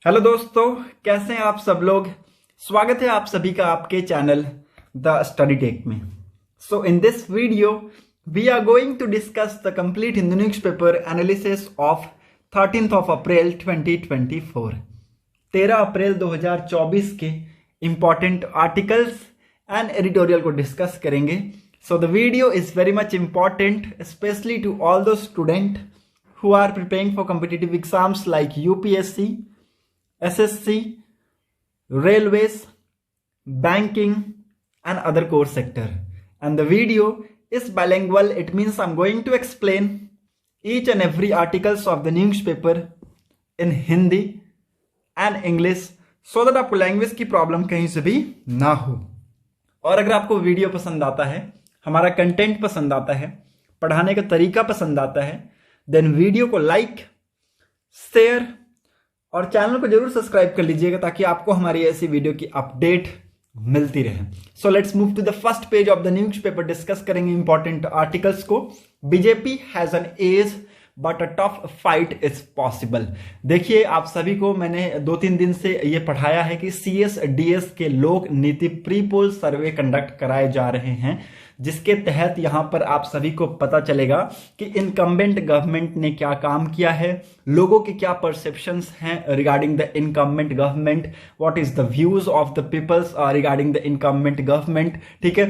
Hello दोस्तों, कैसे हैं आप सब लोग। स्वागत है आप सभी का आपके चैनल द स्टडी टेक में। So in this video we are going to discuss the complete Hindu newspaper analysis of 13th of April 2024। 13 April 2024 के इंपॉर्टेंट आर्टिकल्स एंड एडिटोरियल को डिस्कस करेंगे। So the video is very much important specially to all the student who are preparing for competitive exams like UPSC, SSC, railways, banking and other core sector. And the video is bilingual. It means I'm going to explain each and every articles of the newspaper in Hindi and English so that आपको language की problem कहीं से भी ना हो। और अगर आपको वीडियो पसंद आता है, हमारा कंटेंट पसंद आता है, पढ़ाने का तरीका पसंद आता है, देन वीडियो को लाइक, शेयर और चैनल को जरूर सब्सक्राइब कर लीजिएगा ताकि आपको हमारी ऐसी वीडियो की अपडेट मिलती रहे। So let's move to the first page of the newspaper. Discuss करेंगे इंपॉर्टेंट आर्टिकल्स को। BJP has an edge but a tough fight is possible. देखिए, आप सभी को मैंने 2-3 दिन से ये पढ़ाया है कि CSDS के लोक नीति प्री पोल सर्वे कंडक्ट कराए जा रहे हैं, जिसके तहत यहां पर आप सभी को पता चलेगा कि इनकम्बेंट गवर्नमेंट ने क्या काम किया है, लोगों के क्या परसेप्शंस हैं regarding the incumbent government, what is the views of the peoples regarding the incumbent government. ठीक है,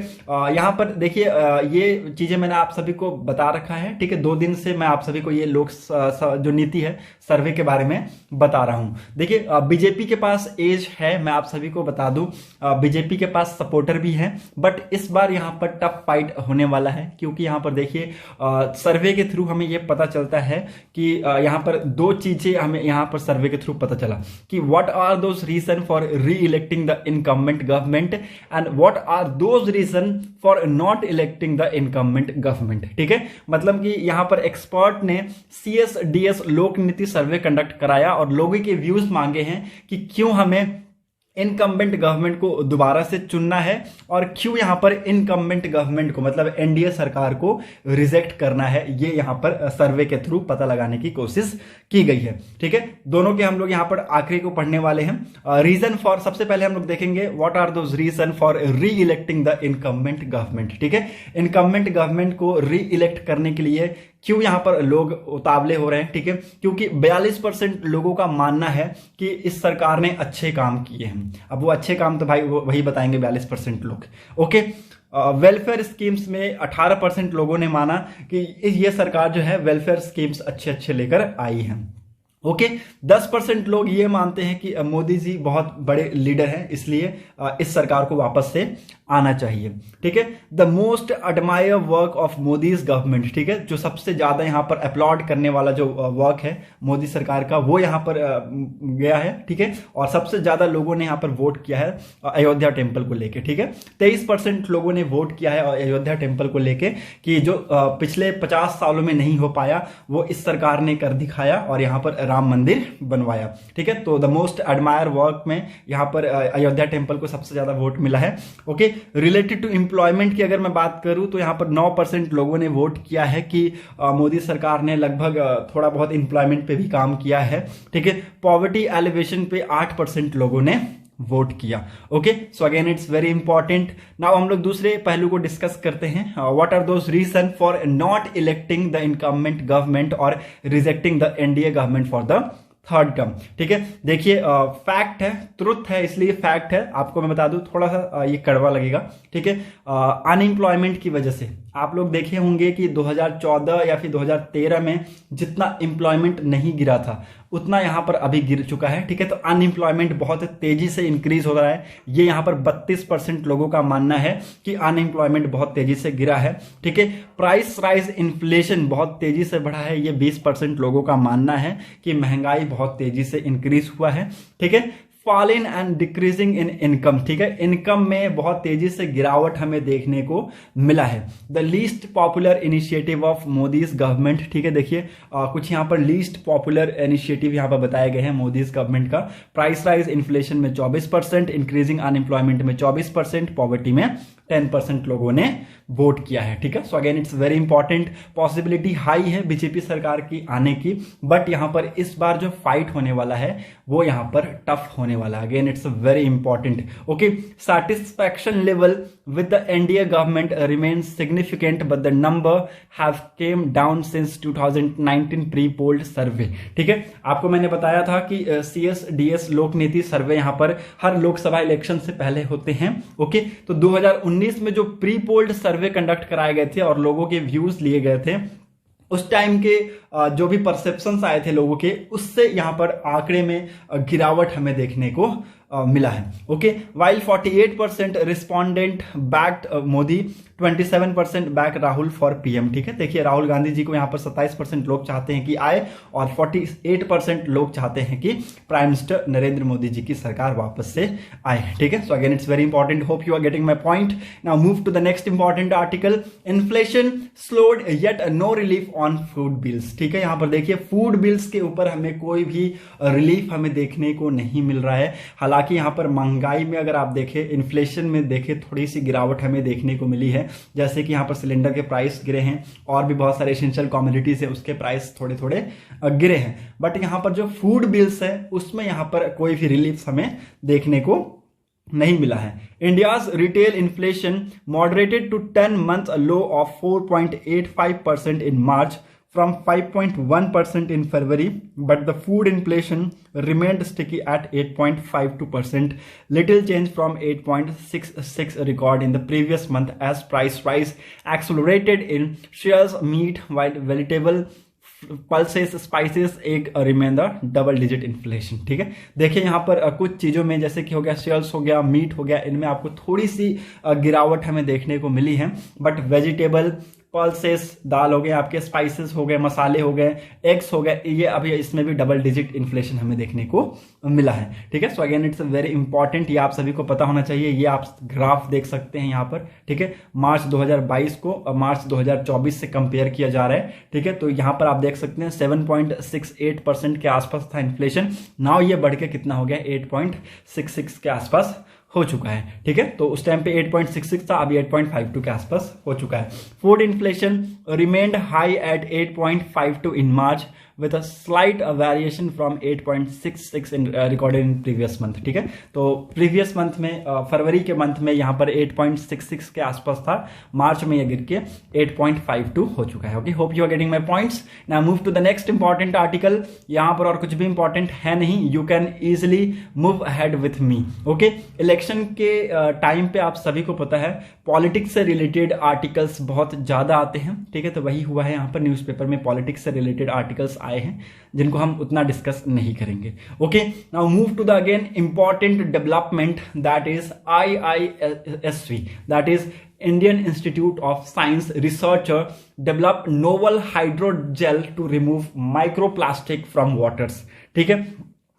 यहां पर देखिए, ये चीजें मैंने आप सभी को बता रखा है। ठीक है, 2 दिन से मैं आप सभी को ये लोक जो नीति है सर्वे के बारे में बता रहा हूं। देखिए, बीजेपी के पास एज है, मैं आप सभी को बता दूं, बीजेपी के पास सपोर्टर भी है, बट इस बार यहां पर टफ फाइट होने वाला है, क्योंकि यहां पर देखिए सर्वे के थ्रू हमें यह पता चलता है कि यहां पर 2 चीजें हमें यहां पर सर्वे के थ्रू पता चला कि what are those reason for री electing the incumbent government and what are those reason for not electing the incumbent government. ठीक है, मतलब कि यहां पर एक्सपर्ट ने CSDS लोक नीति सर्वे कंडक्ट कराया और लोगों के व्यूज मांगे हैं कि क्यों हमें इनकम्बेंट गवर्नमेंट को दोबारा से चुनना है और क्यों यहां पर इनकम्बेंट गवर्नमेंट को, मतलब एनडीए सरकार को रिजेक्ट करना है। ये यहां पर सर्वे के थ्रू पता लगाने की कोशिश की गई है। ठीक है, दोनों के हम लोग यहां पर आखिरी को पढ़ने वाले हैं। रीजन फॉर, सबसे पहले हम लोग देखेंगे what are those reason for री इलेक्टिंग द इनकम्बेंट गवर्नमेंट। ठीक है, इनकम्बेंट गवर्नमेंट को री इलेक्ट करने के लिए क्यों यहां पर लोग उतावले हो रहे हैं। ठीक है, क्योंकि 42% लोगों का मानना है कि इस सरकार ने अच्छे काम किए हैं। अब वो अच्छे काम तो भाई वही बताएंगे 42% लोग। ओके, वेलफेयर स्कीम्स में 18% लोगों ने माना कि ये सरकार जो है वेलफेयर स्कीम्स अच्छे लेकर आई है। ओके, 10% लोग ये मानते हैं कि मोदी जी बहुत बड़े लीडर हैं, इसलिए इस सरकार को वापस से आना चाहिए। ठीक है, the most admire work of Modi's government. ठीक है, जो सबसे ज्यादा यहां पर अपलॉड करने वाला जो वर्क है मोदी सरकार का, वो यहां पर गया है। ठीक है, और सबसे ज्यादा लोगों ने यहां पर वोट किया है अयोध्या टेम्पल को लेके। ठीक है, 23% लोगों ने वोट किया है अयोध्या टेम्पल को लेके कि जो पिछले 50 सालों में नहीं हो पाया वो इस सरकार ने कर दिखाया और यहां पर राम मंदिर बनवाया। ठीक है, तो द मोस्ट एडमायर वर्क में यहां पर अयोध्या टेम्पल को सबसे ज्यादा वोट मिला है। ओके, रिलेटेड टू एम्प्लॉयमेंट की अगर मैं बात करूं तो यहां पर 9% लोगों ने वोट किया है कि मोदी सरकार ने लगभग थोड़ा बहुत एम्प्लॉयमेंट पे भी काम किया है। ठीक है, पॉवर्टी एलिवेशन पे 8% लोगों ने वोट किया। Okay, so again it's very important. Now हम लोग दूसरे पहलू को डिस्कस करते हैं। What are those reason for not electing the incumbent government और rejecting the NDA government for the third term. ठीक है, देखिए, फैक्ट है, ट्रुथ है, इसलिए फैक्ट है। आपको मैं बता दूं, थोड़ा सा ये कड़वा लगेगा। ठीक है, अनएम्प्लॉयमेंट की वजह से आप लोग देखे होंगे कि 2014 या फिर 2013 में जितना एम्प्लॉयमेंट नहीं गिरा था उतना यहां पर अभी गिर चुका है। ठीक है, तो अनएम्प्लॉयमेंट बहुत तेजी से इंक्रीज हो रहा है। ये यहां पर 32% लोगों का मानना है कि अनएम्प्लॉयमेंट बहुत तेजी से गिरा है। ठीक है, प्राइस राइज इन्फ्लेशन बहुत तेजी से बढ़ा है। ये 20% लोगों का मानना है कि महंगाई बहुत तेजी से इंक्रीज हुआ है। ठीक है, fall in and decreasing in income. ठीक है, इनकम में बहुत तेजी से गिरावट हमें देखने को मिला है। The least popular initiative of Modi's government. ठीक है, देखिए, कुछ यहां पर लीस्ट पॉपुलर इनिशिएटिव यहां पर बताए गए हैं मोदीज गवर्नमेंट का। प्राइस राइज इन्फ्लेशन में 24%, इंक्रीजिंग अनएम्प्लॉयमेंट में 24%, पॉवर्टी में 10% लोगों ने वोट किया है। ठीक है, so again it's very important, possibility high है बीजेपी सरकार की आने की, बट यहां पर इस बार जो फाइट होने वाला है वो यहां पर टफ होने वाला है। Again it's very important. Okay, satisfaction level with the NDA government remains significant but the number have came down since 2019 pre polled survey. ठीक है, आपको मैंने बताया था कि CSDS लोक नीति सर्वे यहां पर हर लोकसभा इलेक्शन से पहले होते हैं। ओके, तो 2019 में जो प्री पोल्ड सर्वे कंडक्ट कराए गए थे और लोगों के व्यूज लिए गए थे, उस टाइम के जो भी परसेप्शंस आए थे लोगों के, उससे यहां पर आंकड़े में गिरावट हमें देखने को मिला है। Okay, while 48% respondent backed Modi, 27% back Rahul for PM. ठीक है, देखिए राहुल गांधी जी को यहां पर 27% लोग चाहते हैं कि आए और 48% लोग चाहते हैं कि प्राइम मिनिस्टर नरेंद्र मोदी जी की सरकार वापस से आए। ठीक है, so again it's very important, hope you are getting my point. Now move to the next important article, inflation slowed yet no relief on food bills. ठीक है, यहां पर देखिए फूड बिल्स के ऊपर हमें कोई भी रिलीफ हमें देखने को नहीं मिल रहा है। हालांकि यहां पर महंगाई में अगर आप देखें, इन्फ्लेशन में देखें, थोड़ी सी गिरावट हमें देखने को मिली है, जैसे कि यहां पर सिलेंडर के प्राइस गिरे हैं और भी बहुत सारे एसेंशियल कमोडिटीज है उसके प्राइस थोड़े थोड़े गिरे हैं, बट यहां पर जो फूड बिल्स है उसमें यहां पर कोई भी रिलीफ हमें देखने को नहीं मिला है। India's retail inflation moderated to 10 month low of 4.85% in March from 5.1% in February, but the food inflation remained sticky at 8.52%, little change from 8.66 record in the previous month as price rise accelerated in shares, meat, while vegetable, pulses, spices, egg remain the double digit inflation. ठीक है, देखिए यहां पर कुछ चीजों में जैसे कि हो गया शेल्स, हो गया मीट, हो गया, इनमें आपको थोड़ी सी गिरावट हमें देखने को मिली है, बट वेजिटेबल, पल्सेस, दाल हो गए आपके, स्पाइसेस हो गए, मसाले हो गए, एग्स हो गए, ये अभी इसमें भी डबल डिजिट इन्फ्लेशन हमें देखने को मिला है। ठीक है, so again it's very important, ये आप सभी को पता होना चाहिए। ये आप ग्राफ देख सकते हैं यहाँ पर। ठीक है, मार्च 2022 को मार्च 2024 से कंपेयर किया जा रहा है। ठीक है, तो यहाँ पर आप देख सकते हैं 7.68% के आसपास था इन्फ्लेशन, नाउ ये बढ़ के कितना हो गया, 8.66 के आसपास हो चुका है। ठीक है, तो उस टाइम पे 8.66 था, अभी 8.52 के आसपास हो चुका है। Food inflation remained high at 8.52 in March with a slight variation from 8.66 in recorded in previous month। ठीक है, तो प्रीवियस मंथ में फरवरी के मंथ में यहां पर 8.66 के आसपास था, मार्च में ये गिर के 8.52 हो चुका है। Okay, hope you are getting my points. Now move to the next important article. यहां पर और कुछ भी इंपॉर्टेंट है नहीं, you can easily move ahead with me. Okay, election के टाइम पे आप सभी को पता है पॉलिटिक्स से रिलेटेड आर्टिकल्स बहुत ज्यादा आते हैं। ठीक है, तो वही हुआ है, यहाँ पर न्यूज़पेपर में पॉलिटिक्स से रिलेटेड आर्टिकल्स आए हैं जिनको हम उतना डिस्कस नहीं करेंगे। Okay, now move to the again important development, that is IISC, that is Indian Institute of Science researcher developed novel hydrogel to remove microplastic from waters। ठीक है,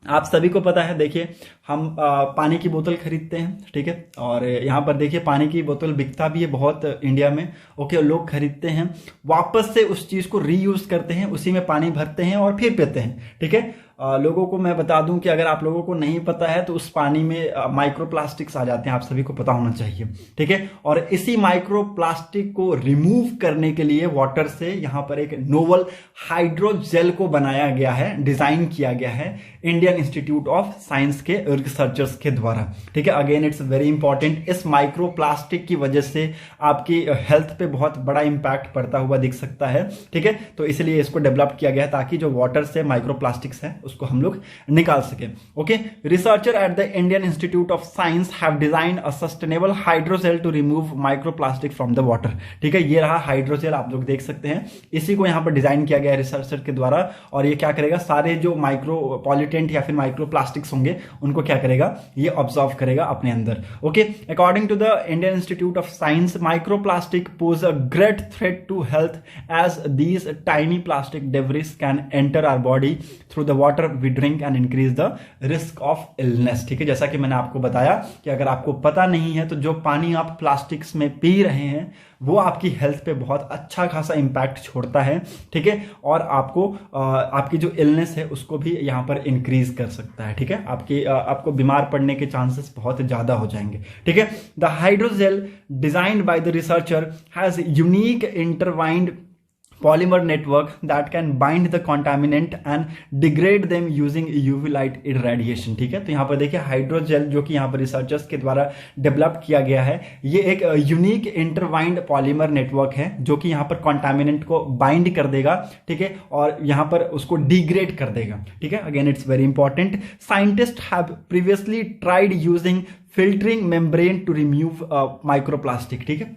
आप सभी को पता है, देखिए हम पानी की बोतल खरीदते हैं। ठीक है, और यहाँ पर देखिए पानी की बोतल बिकता भी है बहुत इंडिया में। ओके, लोग खरीदते हैं, वापस से उस चीज को रीयूज करते हैं, उसी में पानी भरते हैं और फिर पीते हैं। ठीक है, लोगों को मैं बता दूं कि अगर आप लोगों को नहीं पता है तो उस पानी में माइक्रोप्लास्टिक्स आ जाते हैं, आप सभी को पता होना चाहिए। ठीक है, और इसी माइक्रोप्लास्टिक को रिमूव करने के लिए वाटर से यहां पर एक नोवल हाइड्रोजेल को बनाया गया है, डिजाइन किया गया है इंडियन इंस्टीट्यूट ऑफ साइंस के रिसर्चर्स के द्वारा। ठीक है, अगेन इट्स वेरी इंपॉर्टेंट, इस माइक्रोप्लास्टिक की वजह से आपकी हेल्थ पे बहुत बड़ा इंपैक्ट पड़ता हुआ दिख सकता है। ठीक है, तो इसलिए इसको डेवलप किया गया ताकि जो वाटर से माइक्रोप्लास्टिक्स है उसको हम लोग निकाल सके। Okay, researcher at the Indian Institute of Science have design a sustainable hydrogel to remove microplastic from the water. ठीक है, ये रहा हाइड्रोजेल, आप लोग देख सकते हैं, इसी को यहां पर डिजाइन किया गया है रिसर्चर के द्वारा, और ये क्या करेगा, सारे जो माइक्रो पॉल्यूटेंट या फिर माइक्रोप्लास्टिक्स होंगे उनको क्या करेगा, ये ऑब्जर्व करेगा अपने अंदर। Okay, according to the Indian Institute of Science, microplastic pose a great threat to health as these tiny plastic debris can enter our body through the water we drink and increase the risk of illness. ठीक है, जैसा कि मैंने आपको बताया कि अगर आपको पता नहीं है तो जो पानी आप प्लास्टिक्स में पी रहे हैं वो आपकी हेल्थ पे बहुत अच्छा खासा इंपैक्ट छोड़ता है, ठीक है, और आपको आपकी जो इलनेस है उसको भी यहाँ पर इंक्रीज कर सकता है, ठीक है, आपको बीमार पड़ने के चांसेस बहुत ज्यादा हो जाएंगे, ठीक है। The hydrogel designed by the researcher has unique intertwined polymer network that can bind the contaminant and degrade them using UV light irradiation, ठीक है। तो यहाँ पर देखिए हाइड्रोजेल जो कि यहाँ पर रिसर्चर्स के द्वारा डेवलप किया गया है, ये एक यूनिक इंटरवाइंड पॉलीमर नेटवर्क है जो कि यहाँ पर कॉन्टामिनेंट को बाइंड कर देगा, ठीक है, और यहाँ पर उसको डिग्रेड कर देगा, ठीक है। Again it's very important, scientist have previously tried using filtering membrane to remove microplastic, ठीक है।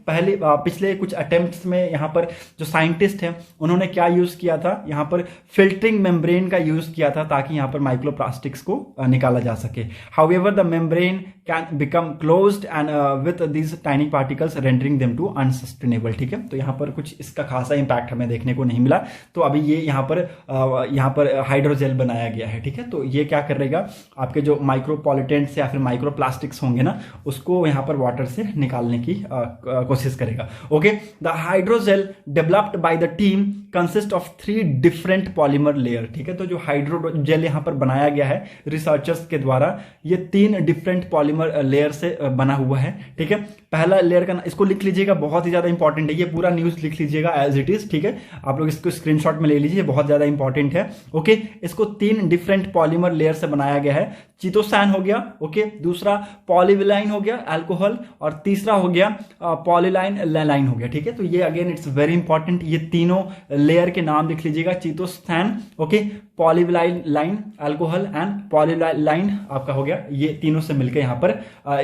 पिछले कुछ अटेम्प्ट्स में यहाँ पर जो साइंटिस्ट हैं उन्होंने क्या यूज किया था, यहाँ पर फिल्टरिंग मेम्ब्रेन का यूज किया था ताकि यहाँ पर माइक्रोप्लास्टिक्स को निकाला जा सके। However the membrane can become closed and with these tiny particles rendering them to unsustainable, ठीक है। तो यहाँ पर कुछ इसका खासा इंपैक्ट हमें देखने को नहीं मिला, तो अभी ये यहाँ पर हाइड्रोजेल बनाया गया है, ठीक है। तो ये क्या करेगा, आपके जो माइक्रोपॉलिटेंट्स या फिर माइक्रोप्लास्टिक्स होंगे ना उसको यहाँ पर वाटर से निकालने की कोशिश करेगा। Okay, the hydrogel developed by the team consist of 3 different polymer layer, ठीक है। तो जो हाइड्रोजेल यहाँ पर बनाया गया है रिसर्चर्स के द्वारा, ये 3 डिफरेंट पॉलीमर लेयर से बना हुआ है, ठीक है। पहला लेयर का इसको लिख लीजिएगा, बहुत ही ज्यादा इंपॉर्टेंट है, ये पूरा न्यूज लिख लीजिएगा एज इट इज, ठीक है। आप लोग इसको स्क्रीनशॉट में ले लीजिए, बहुत ज्यादा इंपॉर्टेंट है। ओके, इसको 3 डिफरेंट पॉलीमर लेयर से बनाया गया है। चितोसान हो गया, ओके, दूसरा पॉलीविलाइन हो गया अल्कोहल, और तीसरा हो गया पॉलीलाइन लैलाइन हो गया, ठीक है। तो ये अगेन इट्स वेरी इंपॉर्टेंट, ये तीनों लेयर के नाम लिख लीजिएगा, चितोस्थैन, ओके, पॉलीविलाइन अल्कोहल एंड पॉलीलाइन आपका हो गया। ये तीनों से मिलकर यहाँ पर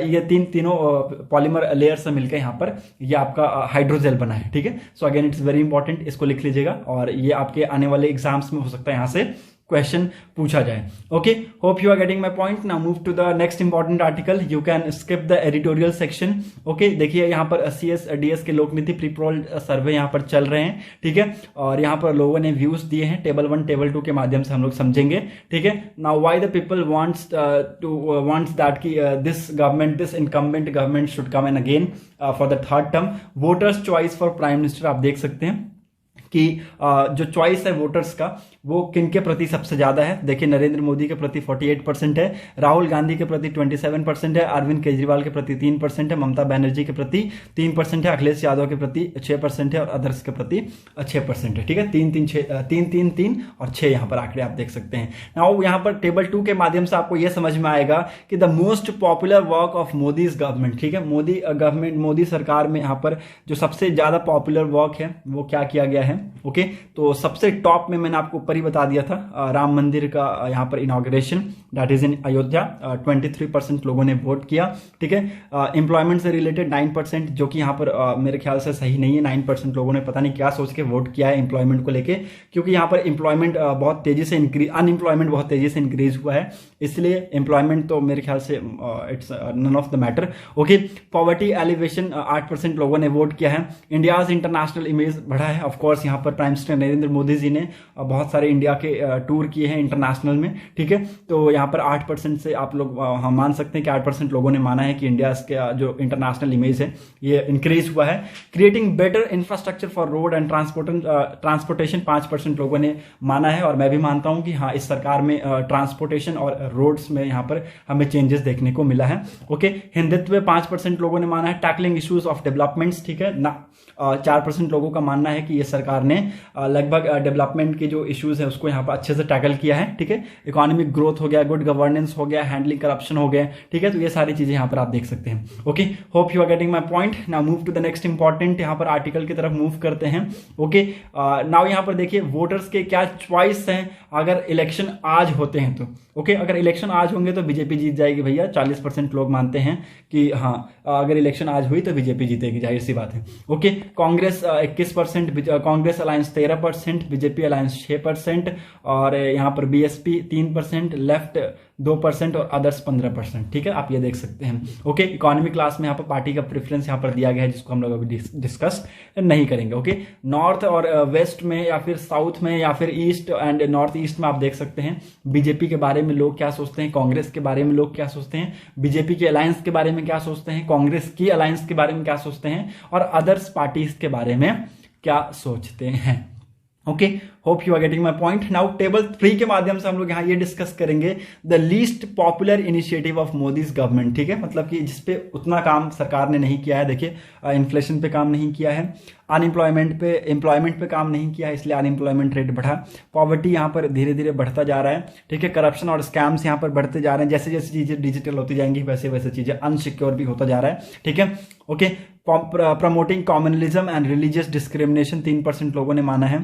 ये तीनों पॉलीमर लेयर से मिलकर यहाँ पर ये आपका हाइड्रोजेल बना है, ठीक है। So again it's very important, इसको लिख लीजिएगा, और ये आपके आने वाले एग्जाम्स में हो सकता है यहाँ से क्वेश्चन पूछा जाए। Okay, hope you are getting my point. Now move to the next important article, you can skip the editorial section. Okay, देखिए यहाँ पर CS/DS के लोक नीति प्री पोल सर्वे यहाँ पर चल रहे हैं, ठीक है, और यहाँ पर लोगों ने व्यूज दिए हैं, टेबल 1 टेबल 2 के माध्यम से हम लोग समझेंगे, ठीक है। Now why the people wants that कि this incumbent government should come in again for the 3rd term. Voters choice for prime minister, आप देख सकते हैं कि जो चॉइस है वोटर्स का वो किन के प्रति सबसे ज्यादा है। देखिए नरेंद्र मोदी के प्रति 48% है, राहुल गांधी के प्रति 27% है, अरविंद केजरीवाल के प्रति 3% है, ममता बनर्जी के प्रति 3% है, अखिलेश यादव के प्रति 6% है, और अदर्स के प्रति 6% है, ठीक है। 3 और 6 यहाँ पर आंकड़े आप देख सकते हैं। नाउ यहाँ पर टेबल 2 के माध्यम से आपको यह समझ में आएगा कि the most popular work of Modi's government, ठीक है, मोदी सरकार में यहाँ पर जो सबसे ज्यादा पॉपुलर वर्क है वो क्या किया गया है। ओके, तो सबसे टॉप में मैंने आपको ऊपर ही बता दिया था, राम मंदिर का यहाँ पर inauguration, that is in Ayodhya. 23% लोगों ने वोट किया, ठीक है। एम्प्लॉयमेंट से रिलेटेड 9%, जो कि यहाँ पर मेरे ख्याल से सही नहीं है। 9% लोगों ने पता नहीं क्या सोच के वोट किया है एम्प्लॉयमेंट को लेके, क्योंकि यहाँ पर एम्प्लॉयमेंट बहुत तेजी से अनएम्प्लॉयमेंट बहुत तेजी से इंक्रीज हुआ है, इसलिए एम्प्लॉयमेंट तो मेरे ख्याल से it's none of the matter. Okay, poverty alleviation 8% लोगों ने वोट किया है। इंडियाज इंटरनेशनल इमेज बढ़ा है, ऑफकोर्स यहाँ पर प्राइम मिनिस्टर नरेंद्र मोदी जी ने बहुत सारे इंडिया के टूर किए हैं इंटरनेशनल में, ठीक है। तो यहाँ पर 8% से आप लोग हम मान सकते हैं कि 8% लोगों ने माना है कि इंडिया का जो इंटरनेशनल इमेज है ये इंक्रीज हुआ है। Creating better infrastructure for road and transportation 5% लोगों ने माना है, और मैं भी मानता हूं कि हाँ इस सरकार में ट्रांसपोर्टेशन और रोड्स में यहाँ पर हमें चेंजेस देखने को मिला है। ओके, हिंदुत्व 5% लोगों ने माना है। टैकलिंग इश्यूज ऑफ डेवलपमेंट्स, ठीक है ना, 4% लोगों का मानना है कि ये सरकार ने लगभग डेवलपमेंट के जो इश्यूज है उसको यहाँ पर अच्छे से टैकल किया है, ठीक है। इकोनॉमिक ग्रोथ हो गया, गुड गवर्नेंस हो गया, हैंडलिंग करप्शन हो गया, ठीक है। तो ये सारी चीजें यहाँ पर आप देख सकते हैं। Okay, hope you are getting my point. Now move to the next important यहाँ पर आर्टिकल की तरफ मूव करते हैं। ओके, नाउ यहाँ पर देखिए वोटर्स के क्या चॉइस हैं अगर इलेक्शन आज होते हैं तो। ओके, अगर इलेक्शन आज होंगे तो बीजेपी जीत जाएगी भैया, 40% लोग मानते हैं कि हाँ अगर इलेक्शन आज हुई तो बीजेपी जीतेगी, जाहिर सी बात है। Okay, Congress 21%, Congress alliance 13%, BJP alliance 6%, और यहाँ पर बीएसपी 3%, लेफ्ट 2% और अदर्स 15%, ठीक है, आप ये देख सकते हैं। ओके, इकोनॉमी क्लास में यहाँ पर पार्टी का प्रेफरेंस यहाँ पर दिया गया है जिसको हम लोग अभी डिस्कस नहीं करेंगे। ओके, नॉर्थ और वेस्ट में या फिर साउथ में या फिर ईस्ट एंड नॉर्थ ईस्ट में आप देख सकते हैं बीजेपी के बारे में लोग क्या सोचते हैं, कांग्रेस के बारे में लोग क्या सोचते हैं, बीजेपी के अलायंस के बारे में क्या सोचते हैं, कांग्रेस की अलायंस के बारे में क्या सोचते हैं, और अदर्स पार्टीज के बारे में क्या सोचते हैं। Okay, hope you are getting my point. Now table 3 के माध्यम से हम लोग यहाँ ये डिस्कस करेंगे the least popular initiative of Modi's government. ठीक है, मतलब कि जिसपे उतना काम सरकार ने नहीं किया है। देखिए, इन्फ्लेशन पे काम नहीं किया है, अनएम्प्लॉयमेंट पे काम नहीं किया है, इसलिए अनएम्प्लॉयमेंट रेट बढ़ा। पॉवर्टी यहाँ पर धीरे धीरे बढ़ता जा रहा है। ठीक है, करप्शन और स्कैम्स यहाँ पर बढ़ते जा रहे हैं। जैसे जैसे चीजें डिजिटल होती जाएंगी वैसे वैसे चीजें अनसिक्योर भी होता जा रहा है। ठीक है, okay. Promoting communalism and religious discrimination 3% लोगों ने माना है।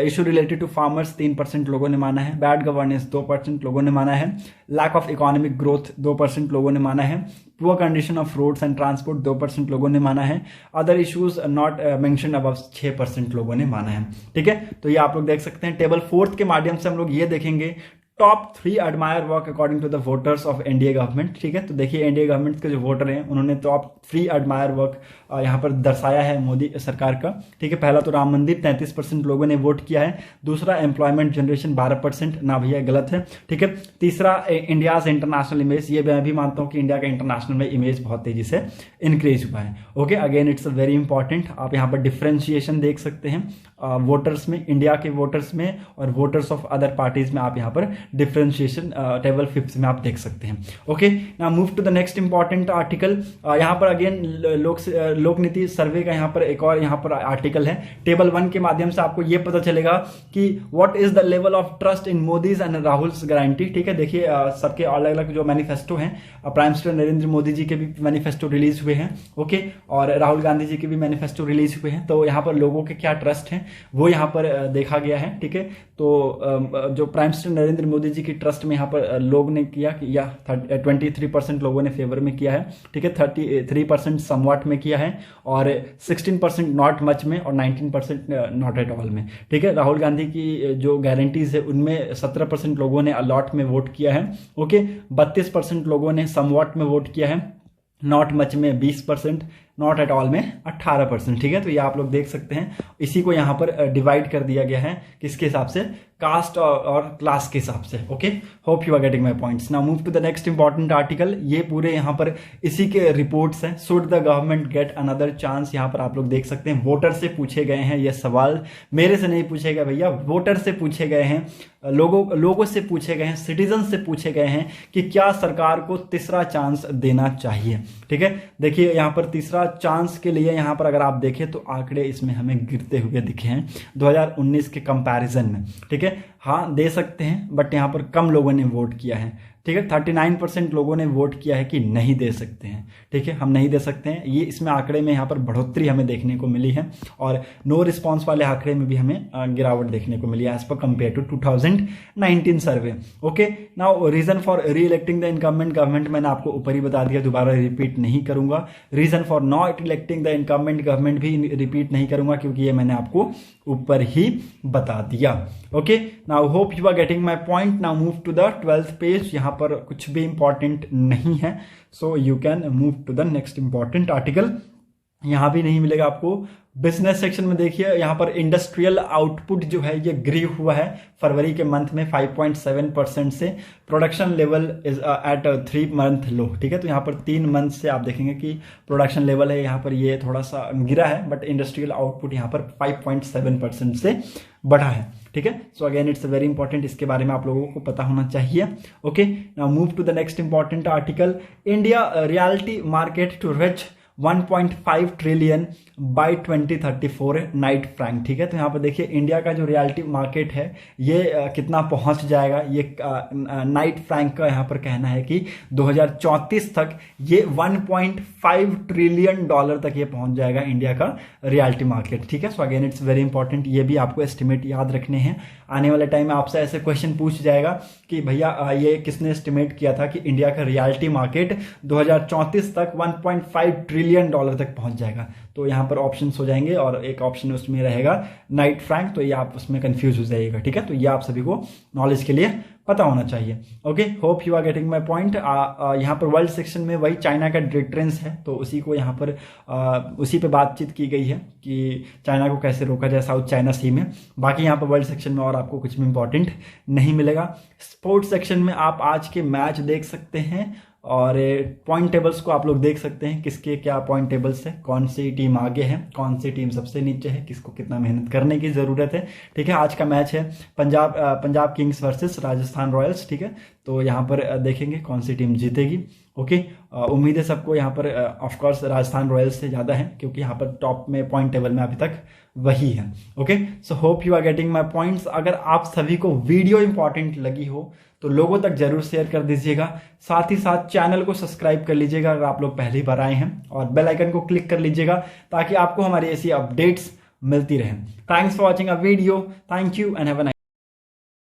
इशू रिलेटेड टू फार्मर्स 3% लोगों ने माना है। बैड गवर्नेंस 2% लोगों ने माना है। लैक ऑफ इकोनॉमिक ग्रोथ 2% लोगों ने माना है। Poor condition of roads and transport 2% लोगों ने माना है। Other issues not mention above 6% लोगों ने माना है। ठीक है, तो ये आप लोग देख सकते हैं। टेबल 4 के माध्यम से हम लोग ये देखेंगे top 3 admire work according to the voters of NDA government. ठीक है, तो देखिए एनडीए गवर्नमेंट के जो वोटर हैं उन्होंने टॉप 3 एडमायर वर्क यहाँ पर दर्शाया है मोदी सरकार का। ठीक है, पहला तो राम मंदिर 33% लोगों ने वोट किया है। दूसरा एम्प्लॉयमेंट जनरेशन 12%, ना भैया गलत है। ठीक है, तीसरा इंडियाज इंटरनेशनल इमेज, ये मैं भी मानता हूँ कि इंडिया का इंटरनेशनल में इमेज बहुत तेजी से इंक्रीज हुआ है। Okay, again it's very important. आप यहाँ पर डिफ्रेंशिएशन देख सकते हैं वोटर्स में, इंडिया के वोटर्स में और वोटर्स ऑफ अदर पार्टीज में आप यहाँ पर डिफरेंशिएशन टेबल 5 में आप देख सकते हैं। Okay, now move to the next important article. यहाँ पर अगेन लोक नीति सर्वे का यहाँ पर एक और यहाँ पर आर्टिकल है। टेबल 1 के माध्यम से आपको ये पता चलेगा कि what is the level of trust in Modi's and Rahul's guarantee. ठीक है, देखिए सबके अलग अलग जो मैनिफेस्टो हैं, प्राइम मिनिस्टर नरेंद्र मोदी जी के भी मैनिफेस्टो रिलीज हुए हैं। ओके, और राहुल गांधी जी के भी मैनिफेस्टो रिलीज हुए हैं। तो यहाँ पर लोगों के क्या ट्रस्ट हैं वो यहाँ पर देखा गया है। ठीक है, तो जो प्राइम मिनिस्टर नरेंद्र मोदी जी की ट्रस्ट में यहाँ पर लोग ने किया कि या 23% लोगों ने फेवर में किया है। ठीक है, 33% समवॉट में किया है और 16% नॉट मच में और 19% नॉट एट ऑल में। ठीक है, राहुल गांधी की जो गारंटीज है उनमें 17% लोगों ने अलॉट में वोट किया है। ओके, 32% लोगों ने समवॉट में वोट किया है, नॉट मच में 20%, नॉट एट ऑल में 18%। ठीक है, तो ये आप लोग देख सकते हैं। इसी को यहाँ पर डिवाइड कर दिया गया है किसके हिसाब से, कास्ट और क्लास के हिसाब से। Okay, hope you are getting my points. Now move to the next important article. ये पूरे यहाँ पर इसी के रिपोर्ट्स हैं। Should the government get another chance, यहाँ पर आप लोग देख सकते हैं। वोटर से पूछे गए हैं ये सवाल, मेरे से नहीं पूछे गए भैया, वोटर से पूछे गए हैं, लोगों से पूछे गए हैं, सिटीजन से पूछे गए हैं कि क्या सरकार को तीसरा चांस देना चाहिए। ठीक है, देखिए यहाँ पर तीसरा चांस के लिए यहाँ पर अगर आप देखें तो आंकड़े इसमें हमें गिरते हुए दिखे हैं 2019 के कंपैरिजन में। ठीक है, हाँ दे सकते हैं, बट यहाँ पर कम लोगों ने वोट किया है। ठीक है, 39% लोगों ने वोट किया है कि नहीं दे सकते हैं। ठीक है, हम नहीं दे सकते हैं, ये इसमें आंकड़े में यहाँ पर बढ़ोतरी हमें देखने को मिली है और नो रिस्पॉन्स वाले आंकड़े में भी हमें गिरावट देखने को मिली है एज पर compare to 2019 survey. Okay, now reason for री इलेक्टिंग द इनकम्बेंट गवर्नमेंट मैंने आपको ऊपर ही बता दिया, दोबारा रिपीट नहीं करूंगा। Reason for not electing the incumbent government भी रिपीट नहीं करूंगा क्योंकि ये मैंने आपको ऊपर ही बता दिया। Okay, now hope you are getting my point. Now move to the 12th page. यहाँ पर कुछ भी इंपॉर्टेंट नहीं है, so you can move to the next important article. यहां भी नहीं मिलेगा आपको। बिजनेस सेक्शन में देखिए यहाँ पर इंडस्ट्रियल आउटपुट जो है ये ग्री हुआ है फरवरी के मंथ में 5.7% से। Production level is at 3 month low. ठीक है, तो यहाँ पर 3 मंथ से आप देखेंगे कि प्रोडक्शन लेवल है यहाँ पर ये थोड़ा सा गिरा है, बट इंडस्ट्रियल आउटपुट यहाँ पर 5.7% से बढ़ा है। ठीक है, so again it's very important, इसके बारे में आप लोगों को पता होना चाहिए। Okay, now move to the next important article. India realty market to reach 1.5 trillion by 2034 Knight Frank. ठीक है, तो यहाँ पर देखिए इंडिया का जो रियल्टी मार्केट है ये कितना पहुंच जाएगा, ये नाइट फ्रैंक का यहाँ पर कहना है कि 2034 तक ये 1.5 ट्रिलियन डॉलर तक ये पहुंच जाएगा इंडिया का रियल्टी मार्केट। ठीक है, so again it's very important, ये भी आपको एस्टिमेट याद रखने हैं। आने वाले टाइम में आपसे ऐसे क्वेश्चन पूछ जाएगा कि भैया ये किसने एस्टिमेट किया था कि इंडिया का रियल्टी मार्केट 2034 तक 1.5 ट्रिलियन डॉलर तक पहुंच जाएगा। तो यहाँ पर ऑप्शंस हो जाएंगे और एक ऑप्शन उसमें रहेगा नाइट फ्रैंक, तो ये आप उसमें कंफ्यूज हो जाइएगा। ठीक है, तो ये आप सभी को नॉलेज के लिए पता होना चाहिए। Okay, hope you are getting my point. यहाँ पर वर्ल्ड सेक्शन में वही चाइना का डिटरेंस है, तो उसी को यहाँ पर उसी पे बातचीत की गई है कि चाइना को कैसे रोका जाए साउथ चाइना सी में। बाकी यहाँ पर वर्ल्ड सेक्शन में और आपको कुछ भी इंपॉर्टेंट नहीं मिलेगा। स्पोर्ट्स सेक्शन में आप आज के मैच देख सकते हैं और पॉइंट टेबल्स को आप लोग देख सकते हैं, किसके क्या पॉइंट टेबल्स है, कौन सी टीम आगे है, कौन सी टीम सबसे नीचे है, किसको कितना मेहनत करने की जरूरत है। ठीक है, आज का मैच है Punjab Kings versus Rajasthan Royals. ठीक है, तो यहाँ पर देखेंगे कौन सी टीम जीतेगी। ओके, उम्मीद है सबको यहाँ पर ऑफ कोर्स राजस्थान रॉयल्स से ज़्यादा है, क्योंकि यहाँ पर टॉप में पॉइंट टेबल में अभी तक वही है। Okay, so hope you are getting my points. अगर आप सभी को वीडियो इंपॉर्टेंट लगी हो तो लोगों तक जरूर शेयर कर दीजिएगा, साथ ही साथ चैनल को सब्सक्राइब कर लीजिएगा अगर आप लोग पहली बार आए हैं, और बेल आइकन को क्लिक कर लीजिएगा ताकि आपको हमारी ऐसी अपडेट्स मिलती रहें। Thanks for watching a video, thank you and have a nice